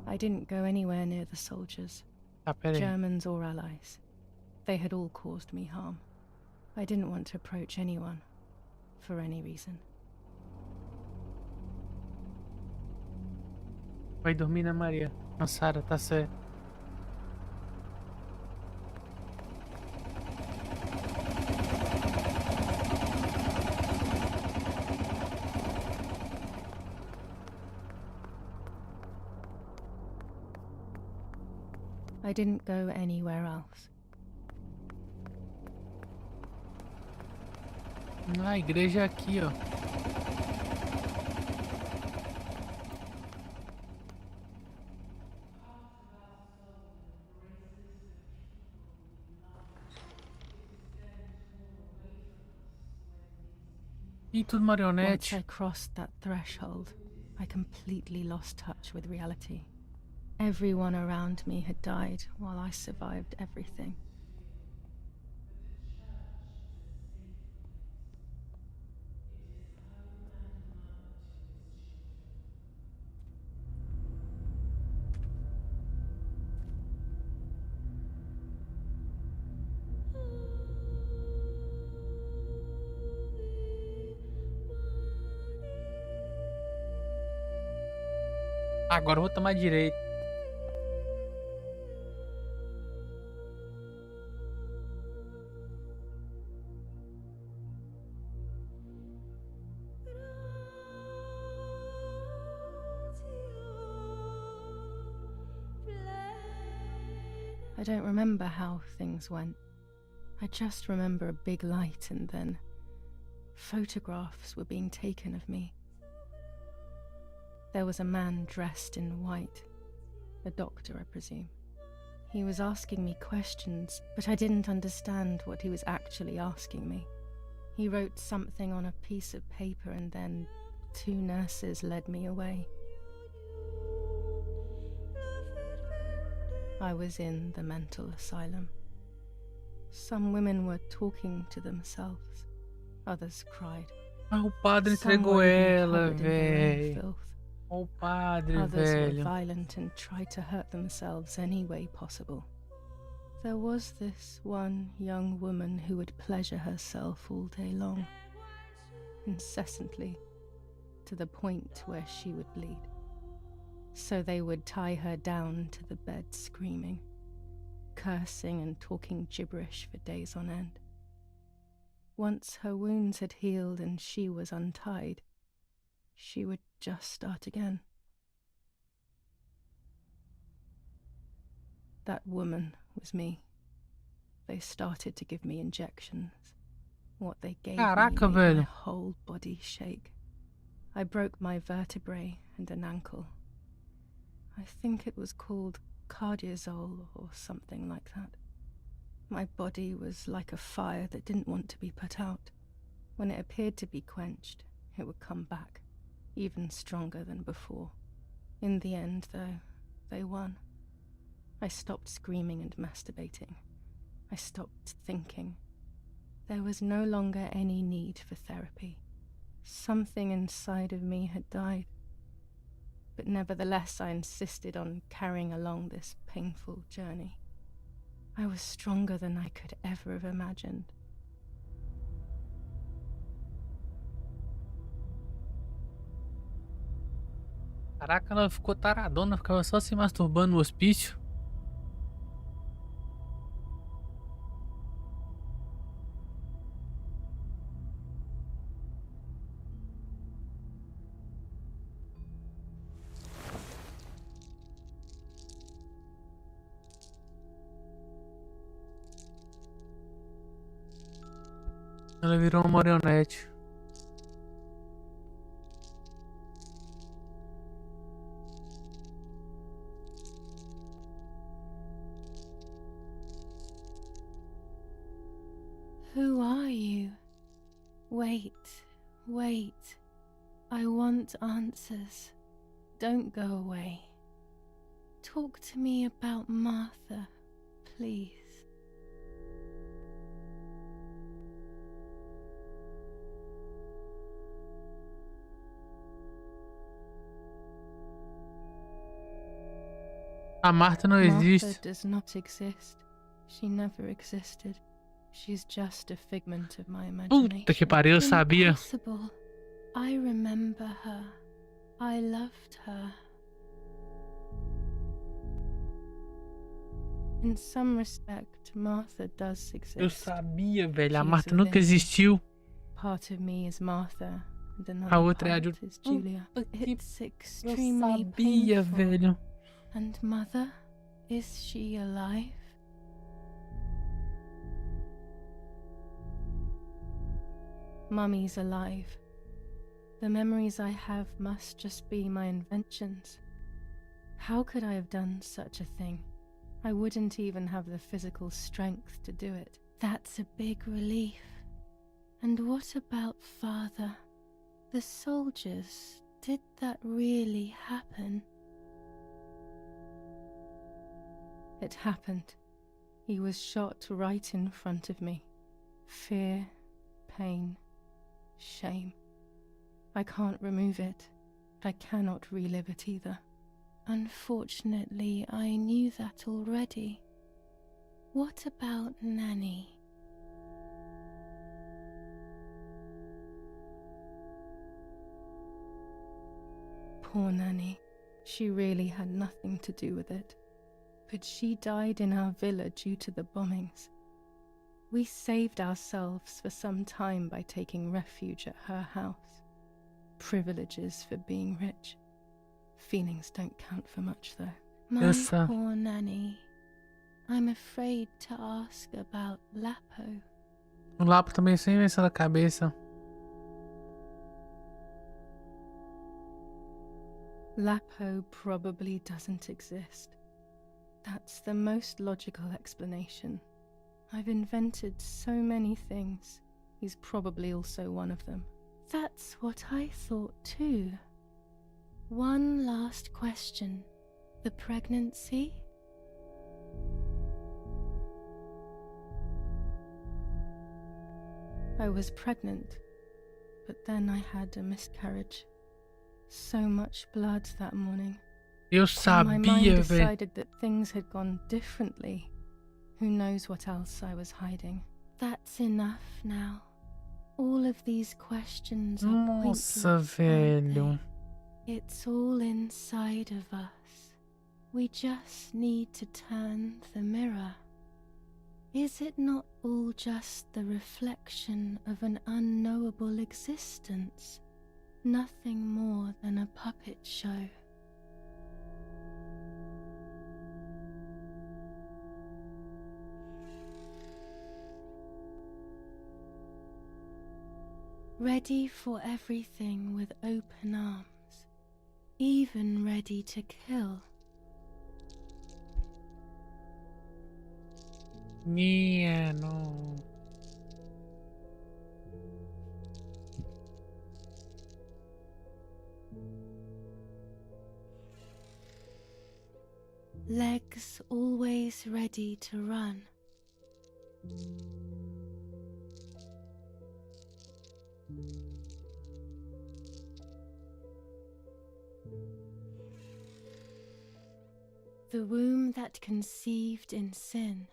I didn't go anywhere near the soldiers, Tá, pera aí. Germans or allies. They had all caused me harm. I didn't want to approach anyone, for any reason. Vai dormir, né, Maria? Não, Sara, tá certo. I didn't go anywhere else. Ah, a igreja é aqui, ó. Ih, tudo Once marionete. I crossed that threshold, I completely lost touch with reality. Everyone around me had died while I survived everything. Agora eu vou tomar direito. I don't remember how things went. I just remember a big light and then photographs were being taken of me. There was a man dressed in white, a doctor, I presume. He was asking me questions, but I didn't understand what he was actually asking me. He wrote something on a piece of paper and then 2 nurses led me away. I was in the mental asylum. Some women were talking to themselves. Others cried. Ah, o padre Some entregou were even ela, covered in their own véi. filth. O padre, Others were velho. violent and tried to hurt themselves any way possible. There was this one young woman who would pleasure herself all day long, incessantly, to the point where she would bleed. So they would tie her down to the bed screaming, cursing and talking gibberish for days on end. Once her wounds had healed and she was untied, she would just start again. That woman was me. They started to give me injections. What they gave Caraca, me made my velho. whole body shake. I broke my vertebrae and an ankle. I think it was called cardiazole or something like that. My body was like a fire that didn't want to be put out. When it appeared to be quenched, it would come back, even stronger than before. In the end, though, they won. I stopped screaming and masturbating. I stopped thinking. There was no longer any need for therapy. Something inside of me had died. But nevertheless, I insisted on carrying along this painful journey. I was stronger than I could ever have imagined. Caraca, ela ficou taradona, ficava só se masturbando no hospício. Ela virou uma marionete. Who are you? Wait, wait. I want answers. Don't go away. Talk to me about Martha, please. A Marta não Martha existe. does not exist. She never existed. She's just a figment of my imagination. Puta que pariu, eu sabia. Impossible. I remember her. I loved her. In some respect, Martha does exist. Eu sabia, velho. A She Marta is nunca within me. existiu. Part of me is Martha, and A another outra é a part de... is Julia. Puta que... It's Eu extremely sabia, painful. velho. And Mother, is she alive? Mummy's alive. The memories I have must just be my inventions. How could I have done such a thing? I wouldn't even have the physical strength to do it. That's a big relief. And what about Father? The soldiers, did that really happen? It happened. He was shot right in front of me. Fear, pain, shame. I can't remove it. I cannot relive it either. Unfortunately, I knew that already. What about Nanny? Poor Nanny. She really had nothing to do with it. But she died in our villa due to the bombings. We saved ourselves for some time by taking refuge at her house. Privileges for being rich. Feelings don't count for much, though. My Yes, sir. poor Nanny. I'm afraid to ask about Lapo. O Lapo também sem invenção da cabeça. Lapo probably doesn't exist. That's the most logical explanation. I've invented so many things. He's probably also one of them. That's what I thought too. One last question. The pregnancy? I was pregnant, but then I had a miscarriage. So much blood that morning. Eu When my mind sabia, velho. decided that things had gone differently, who knows what else I was hiding. That's enough now. All of these questions are Nossa, pointless, aren't velho. they? It's all inside of us. We just need to turn the mirror. Is it not all just the reflection of an unknowable existence? Nothing more than a puppet show. Ready for everything with open arms, even ready to kill. Yeah, no. Legs always ready to run. The womb that conceived in sin.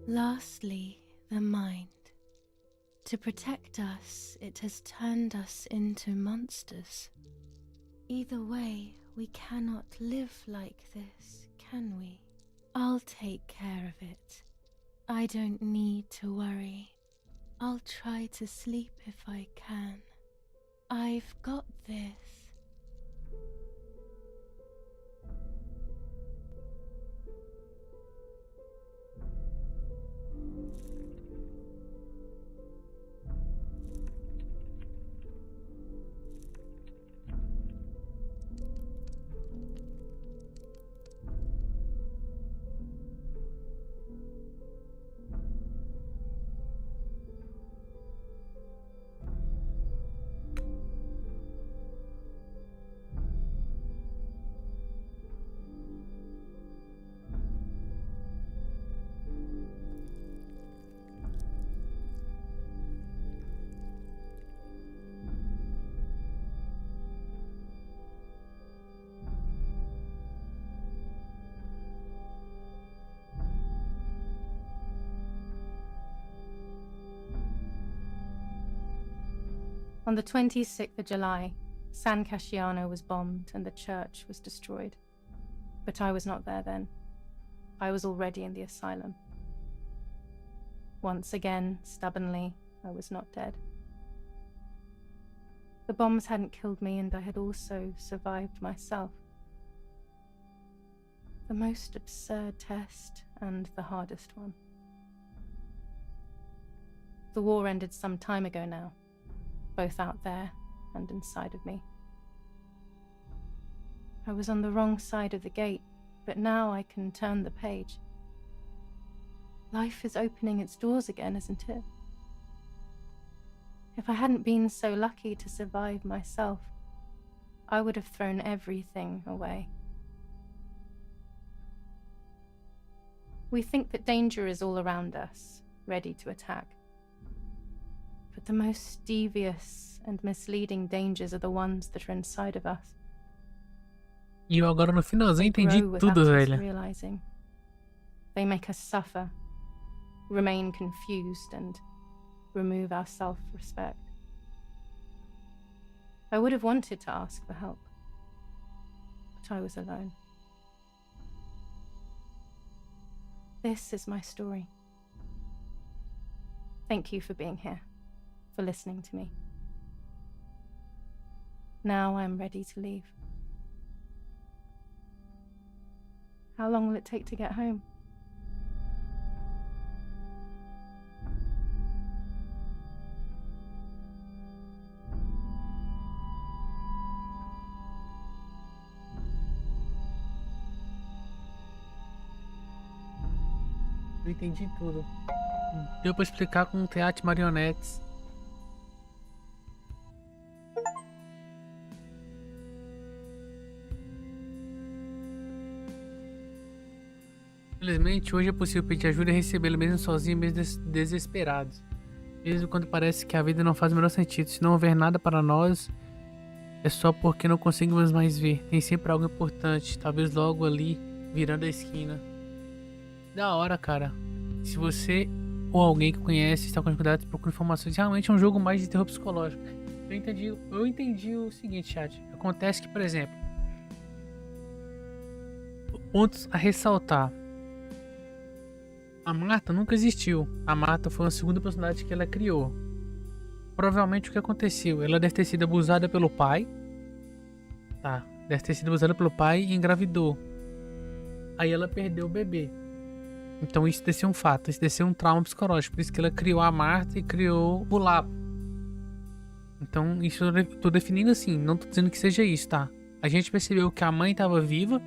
Lastly, the mind. To protect us, it has turned us into monsters. Either way, we cannot live like this, can we? I'll take care of it. I don't need to worry. I'll try to sleep if I can. I've got this. On the 26th of July, San Casciano was bombed and the church was destroyed. But I was not there then. I was already in the asylum. Once again, stubbornly, I was not dead. The bombs hadn't killed me, and I had also survived myself. The most absurd test and the hardest one. The war ended some time ago now, both out there and inside of me. I was on the wrong side of the gate, but now I can turn the page. Life is opening its doors again, isn't it? If I hadn't been so lucky to survive myself, I would have thrown everything away. We think that danger is all around us, ready to attack. But the most devious and misleading dangers are the ones that are inside of us. E eu agora no finalzinho entendi tudo, velho. Realizing. They make us suffer, remain confused, and remove our self-respect. I would have wanted to ask for help, but I was alone. This is my story. Thank you for being here, for listening to me. Now I'm ready to leave. How long will it take to get home? Eu entendi tudo. Deu pra explicar com um teatro de marionetes. Infelizmente, hoje é possível pedir ajuda e recebê-la mesmo sozinho, mesmo desesperado. Mesmo quando parece que a vida não faz o menor sentido. Se não houver nada para nós, é só porque não conseguimos mais ver. Tem sempre algo importante, talvez logo ali, virando a esquina. Da hora, cara. Se você ou alguém que conhece está com dificuldade, procura informações. Realmente é um jogo mais de terror psicológico. Eu entendi o seguinte, chat. Acontece que, por exemplo, pontos a ressaltar. A Marta nunca existiu. A Marta foi uma segunda personagem que ela criou. Provavelmente o que aconteceu? Ela deve ter sido abusada pelo pai. Tá. Deve ter sido abusada pelo pai e engravidou. Aí ela perdeu o bebê. Então isso deve ser um fato. Isso deve ser um trauma psicológico. Por isso que ela criou a Marta e criou o Lapo. Então isso eu tô definindo assim. Não tô dizendo que seja isso, tá? A gente percebeu que a mãe estava viva.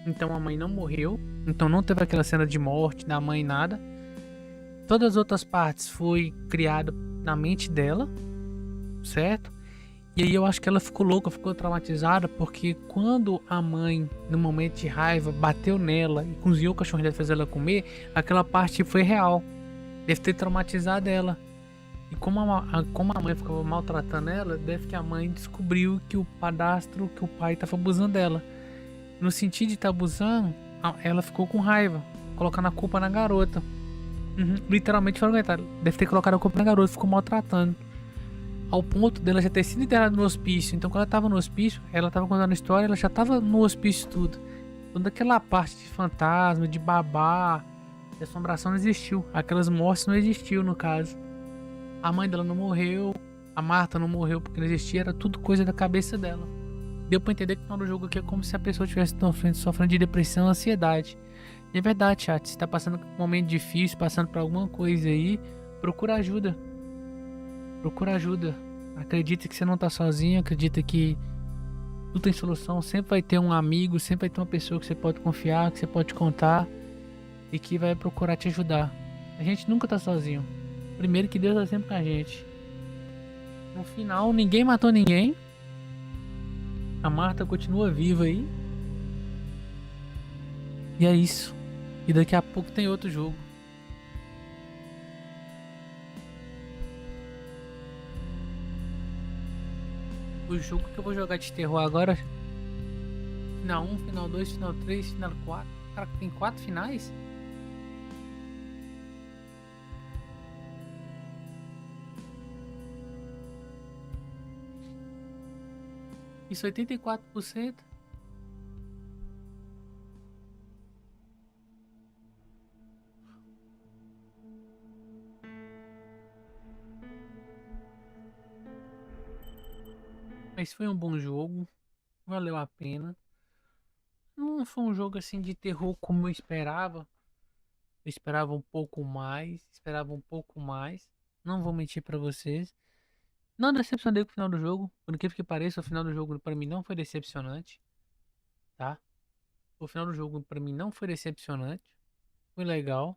Então a mãe não morreu. Então não teve aquela cena de morte da mãe, nada. Todas as outras partes foi criado na mente dela, certo? E aí eu acho que ela ficou louca, ficou traumatizada, porque quando a mãe, no momento de raiva, bateu nela e cozinhou o cachorro dela, fez ela comer, aquela parte foi real. Deve ter traumatizado ela. E como a mãe ficava maltratando ela, deve que a mãe descobriu que o padastro, que o pai estava abusando dela. No sentido de estar abusando, ela ficou com raiva, colocando a culpa na garota. Literalmente falando, deve ter colocado a culpa na garota, ficou maltratando. Ao ponto dela já ter sido internada no hospício. Então quando ela estava no hospício, ela estava contando a história, ela já estava no hospício tudo. Toda aquela parte de fantasma, de babá, de assombração não existiu. Aquelas mortes não existiu no caso. A mãe dela não morreu, a Marta não morreu porque não existia, era tudo coisa da cabeça dela. Deu pra entender que no final do jogo aqui é como se a pessoa estivesse sofrendo de depressão, ansiedade. E é verdade, chat. Se tá passando por um momento difícil, passando por alguma coisa aí, procura ajuda. Procura ajuda. Acredita que você não tá sozinho, acredita que tudo tem solução. Sempre vai ter um amigo, sempre vai ter uma pessoa que você pode confiar, que você pode contar e que vai procurar te ajudar. A gente nunca tá sozinho. Primeiro que Deus tá sempre com a gente. No final, ninguém matou ninguém. A Marta continua viva aí. E é isso. E daqui a pouco tem outro jogo. O jogo que eu vou jogar de terror agora. Final 1, final 2, final 3, final 4. Cara, tem 4 finais? Isso 84%. Mas foi um bom jogo. Valeu a pena. Não foi um jogo assim de terror como eu esperava. Eu esperava um pouco mais. Esperava um pouco mais. Não vou mentir pra vocês. Não decepcionei com o final do jogo. Por incrível que pareça, o final do jogo pra mim não foi decepcionante. Tá? O final do jogo pra mim não foi decepcionante. Foi legal.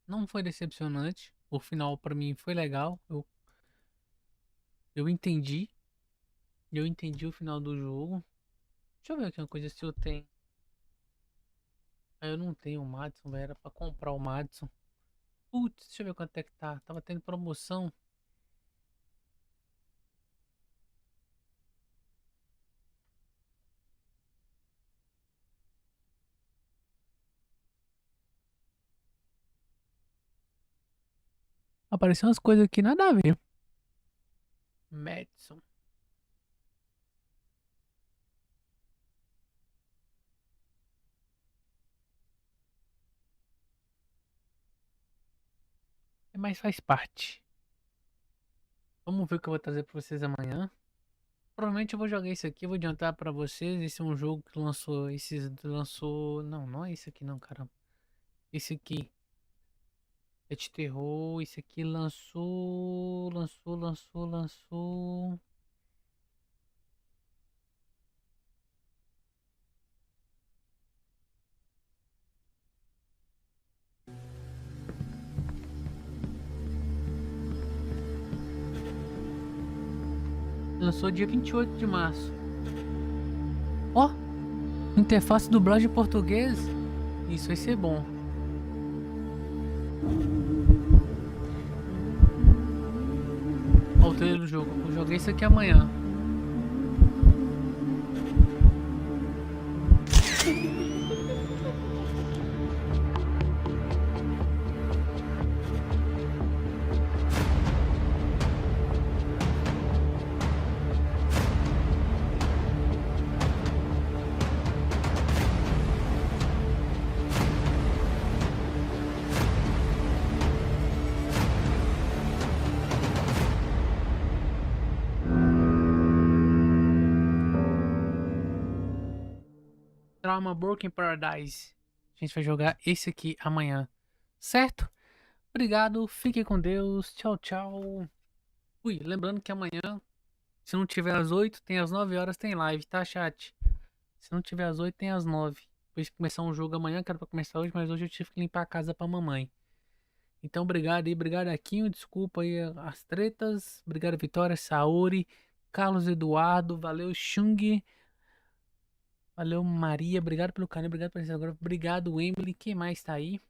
Não foi decepcionante. O final pra mim foi legal. Eu entendi. Eu entendi o final do jogo. Deixa eu ver aqui uma coisa se eu tenho. Ah, eu não tenho o Madison, velho. Era pra comprar o Madison. Putz, deixa eu ver quanto é que tá. Tava tendo promoção. Apareceu umas coisas aqui nada a ver. Madison. É, mas faz parte. Vamos ver o que eu vou trazer pra vocês amanhã. Provavelmente eu vou jogar isso aqui, eu vou adiantar pra vocês. Esse é um jogo que lançou. Lançou. Não, não é esse aqui não, caramba. Esse aqui é de terror. Esse aqui lançou. Lançou dia 28 de março. Ó, interface dublagem em português. Isso vai ser bom. Ó, o trailer do jogo. Vou jogar isso aqui amanhã. Trauma Broken Paradise. A gente vai jogar esse aqui amanhã. Certo? Obrigado. Fique com Deus. Tchau, tchau. Ui, lembrando que amanhã, se não tiver às 8, tem às 9 horas, tem live, tá, chat? Se não tiver às 8, tem às 9. Depois de começar um jogo amanhã, que era pra começar hoje, mas hoje eu tive que limpar a casa pra mamãe. Então, obrigado aí, obrigado Aquinho, desculpa aí as tretas. Obrigado Vitória, Saori, Carlos Eduardo, valeu Chung, valeu Maria, obrigado pelo carinho, obrigado por estar agora, obrigado Emily, quem mais tá aí?